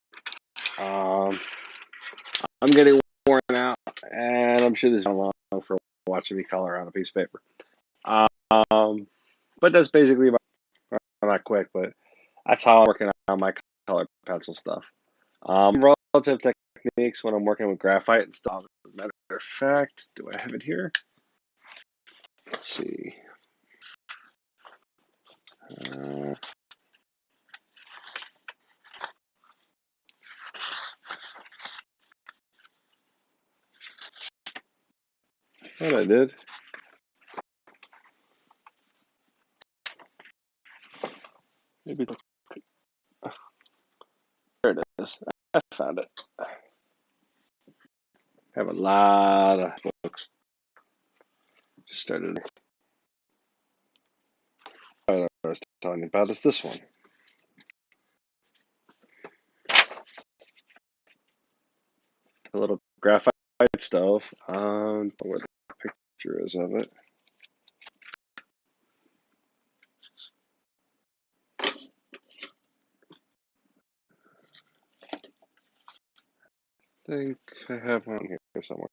I'm getting worn out, and I'm sure this is long for watching me color on a piece of paper. But that's basically about, not quick, but that's how I'm working on my color pencil stuff. Relative techniques when I'm working with graphite and stuff. Matter of fact, do I have it here? Let's see. What I did. Maybe there it is. I found it. I have a lot of books. Just started. I was telling you about is this one. A little graphite stove. Where the picture is of it. I think I have one here somewhere.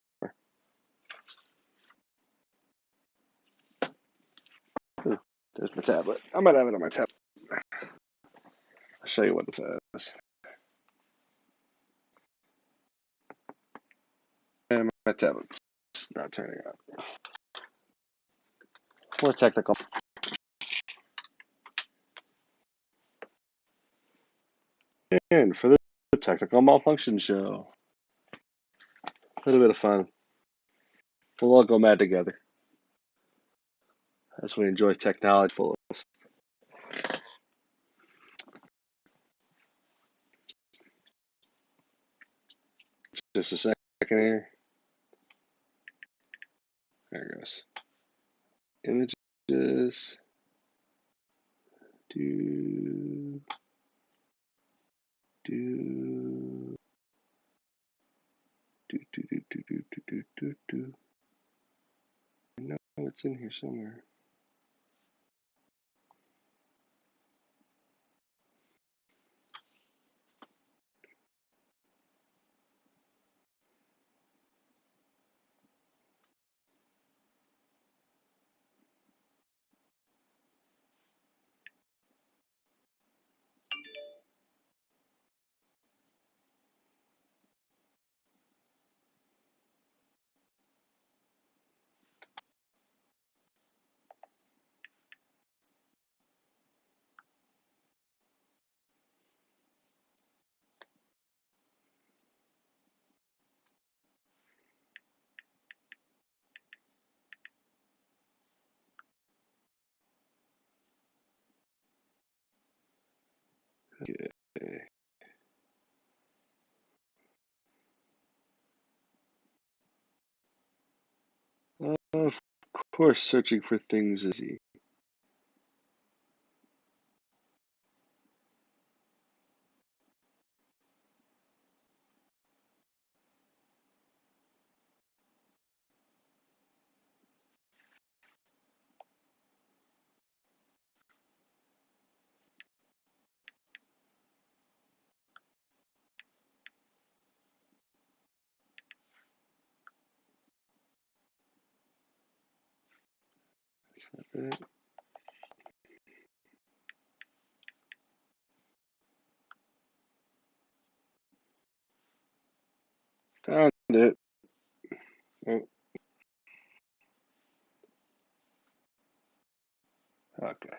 Ooh, there's my tablet. I might have it on my tablet. I'll show you what it says. And my tablet's not turning on. More technical. And for the technical malfunction show, a little bit of fun. We'll all go mad together as we enjoy technology full of. Just a second here. There it goes. Images. Do. I know it's in here somewhere. Okay. Of course, searching for things is easy. Found it. Oh, okay.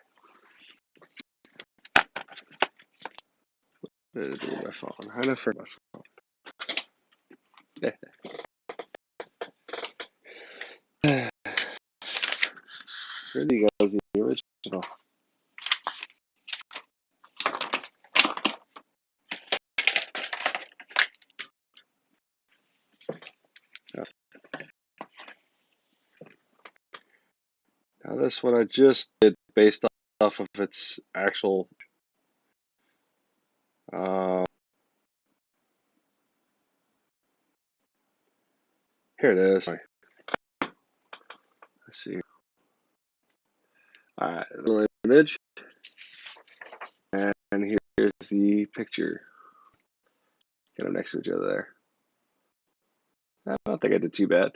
What did I do with my phone? I never forgot my phone. Really goes the original. Now this one I just did based off of its actual here it is. Let's see. Alright, little image. And here's the picture. Get them next to each other there. I don't think I did too bad.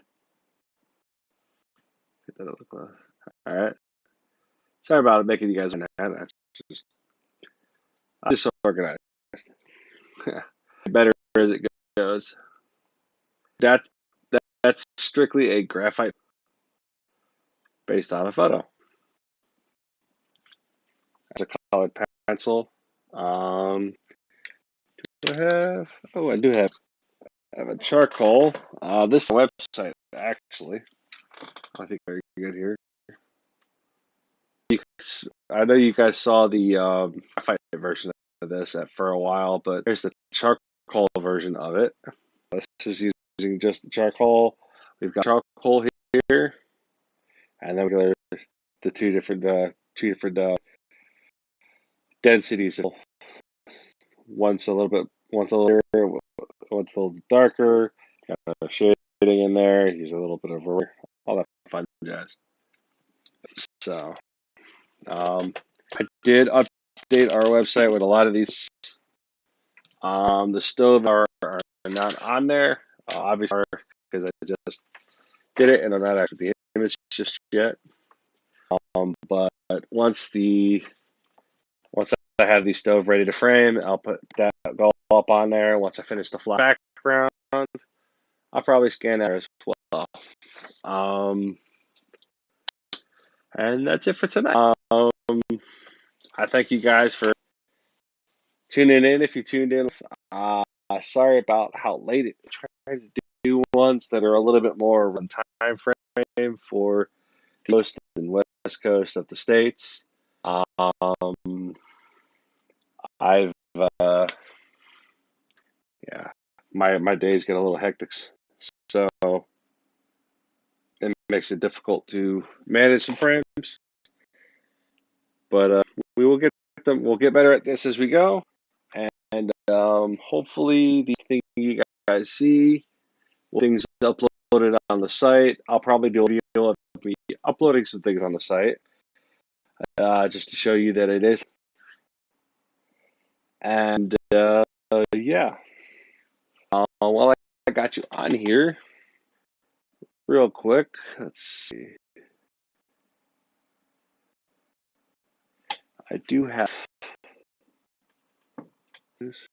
Get that up close. Alright. Sorry about it making you guys mad. That's just disorganized. Better as it goes. That's strictly a graphite based on a photo. As a colored pencil. Do I have? Oh, I do have. I have a charcoal. This website actually. I think very good here. I know you guys saw the graphite version of this for a while, but here's the charcoal version of it. This is using just the charcoal. We've got charcoal here, and then we got the two different densities. One's a little lighter, one's a little darker. Got a shading in there. Use a little bit of all that fun jazz. So, I did update our website with a lot of these. The stove are not on there, obviously, because I just did it and I'm not actually the image just yet. But once I have the stove ready to frame, I'll put that go up on there. Once I finish the flat background, I'll probably scan that as well. And that's it for tonight. I thank you guys for tuning in. If you tuned in, sorry about how late it is. Trying to do ones that are a little bit more on time frame for the coast and west coast of the states. I've yeah, my days get a little hectic, so it makes it difficult to manage some frames. But we will get them. We'll get better at this as we go, and hopefully the thing you guys see, things uploaded on the site. I'll probably do a video of me uploading some things on the site, just to show you that it is. And yeah, while I got you on here, real quick, let's see. I do have this.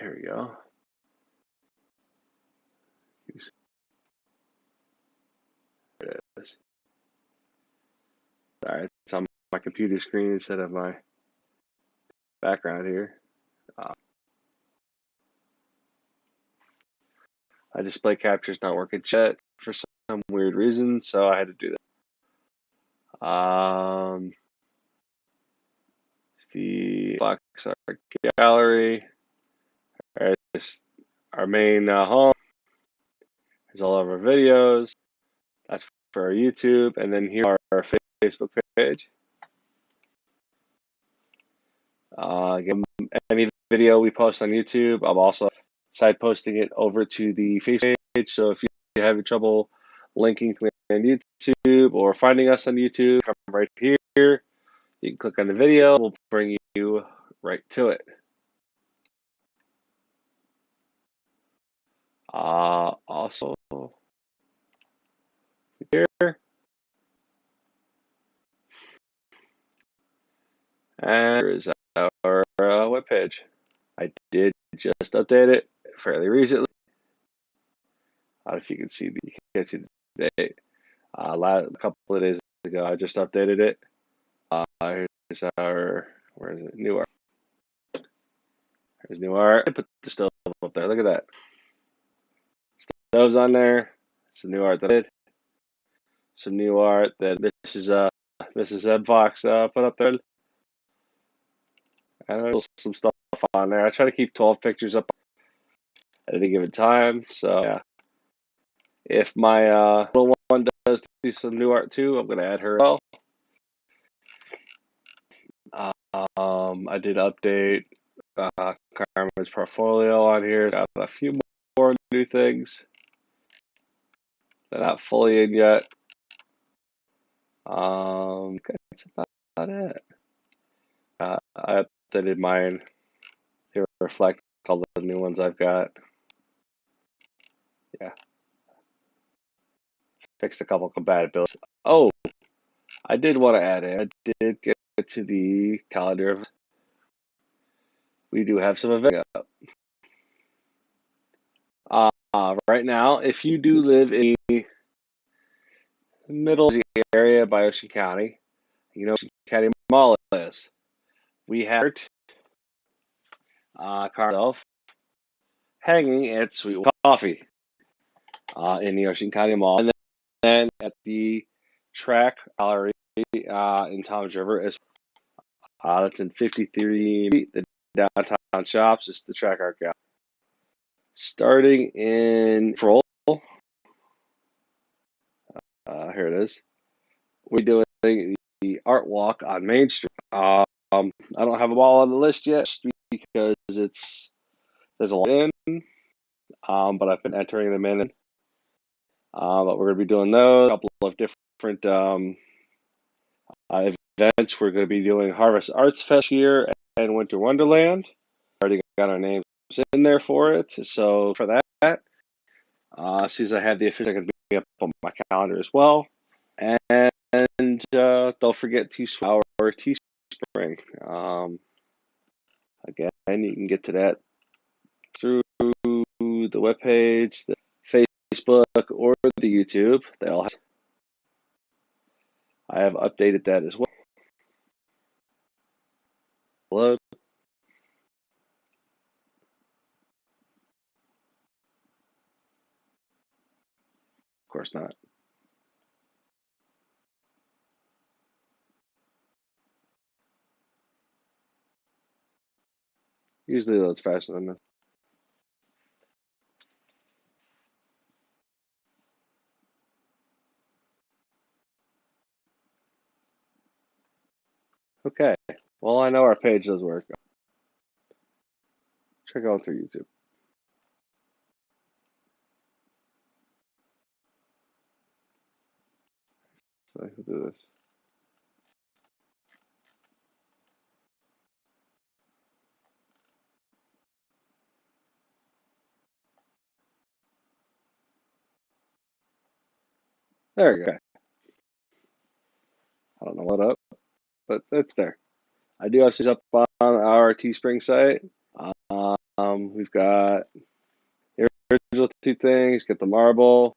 Here we go. There it is. Sorry, it's on my computer screen instead of my background here. My display capture is not working yet for some weird reason, so I had to do that. The Box Art Gallery. There's our main home. There's all of our videos. That's for our YouTube, and then here our Facebook page. Any video we post on YouTube, I'm also side posting it over to the Facebook page. So if you have trouble linking to on YouTube or finding us on YouTube, come right here. You can click on the video. We'll bring you right to it. Also here, and here is our webpage. I did just update it fairly recently. I don't know if you can see you can't see the date. A couple of days ago, I just updated it. Here's our, where is it? New art. There's new art. I put the stove up there. Look at that. Stove's on there. Some new art that I did. Some new art that Mrs. Ed Fox put up there. And there's some stuff on there. I try to keep 12 pictures up at any given time. So yeah, if my little one does do some new art too, I'm gonna add her as well. I did update Carmen's portfolio on here. Got a few more new things. They're not fully in yet. That's about it. I updated mine to reflect all the new ones I've got. Yeah. Fixed a couple compatibilities. Oh, I did want to add in. I did get to the calendar. We do have some events up. Right now, if you do live in the middle area by Ocean County, you know Ocean County Mall is. We have Carmel hanging at Sweet Coffee in the Ocean County Mall, and then at the Track Gallery in Toms River is that's in 53 the downtown shops. It's the Track Art Gallery. Starting in April, here it is. We're doing the art walk on Main Street. I don't have them all on the list yet because there's a lot in, but I've been entering them in. But we're going to be doing those. A couple of different events. We're going to be doing Harvest Arts Fest here and Winter Wonderland. Already got our names in there for it. So for that, as soon as I have the official, going to be up on my calendar as well. And don't forget to our Teespring. Again, you can get to that through the webpage, the Facebook, or the YouTube. They all have. I have updated that as well. Load. Of course not. Usually loads faster than that. Okay. Well, I know our page does work. Check out through YouTube. So I can do this. There we go. I don't know what up, but it's there. I do have these up on our Teespring site. We've got the original two things. Get the marble.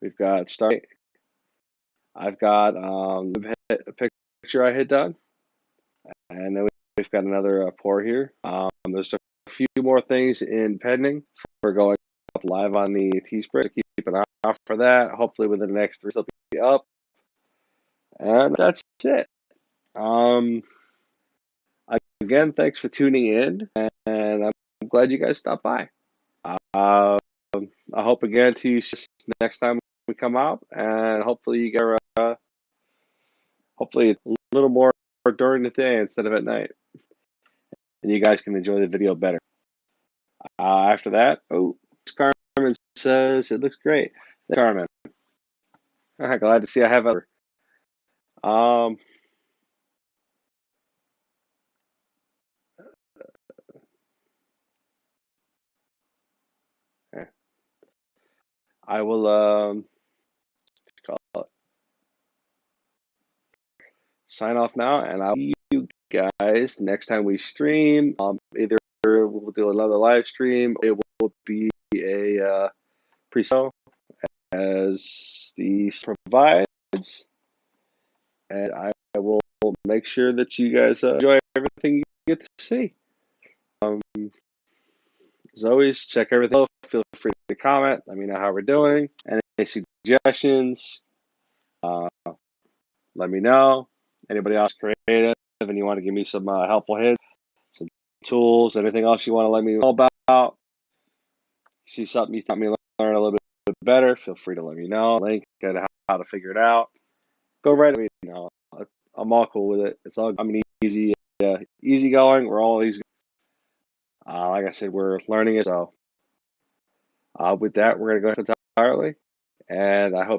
We've got Starlight. I've got a picture I had done, and then we've got another pour here. There's a few more things in pending for going up live on the Teespring. So keep an eye out for that. Hopefully within the next 3 weeks, they'll be up. And that's it. Again, thanks for tuning in, and I'm glad you guys stopped by. I hope again to see you next time we come out, and hopefully you get hopefully a little more during the day instead of at night, and you guys can enjoy the video better. After that, Carmen says it looks great. Carmen, glad to see I have other. I will call it, sign off now, and I'll see you guys next time we stream. Either we'll do another live stream, or it will be a pre-show as the provides, and I will make sure that you guys enjoy everything you get to see. As always, check everything out. Feel free to comment. Let me know how we're doing. Any suggestions, let me know. Anybody else creative and you want to give me some helpful hints, some tools, anything else you want to let me know about, see something you thought me learn a little bit better, feel free to let me know. Link and how to figure it out. Go right at me. I'm all cool with it. It's all, I'm an easy going. We're all easy. Like I said, we're learning it. So with that, we're going to go entirely. And I hope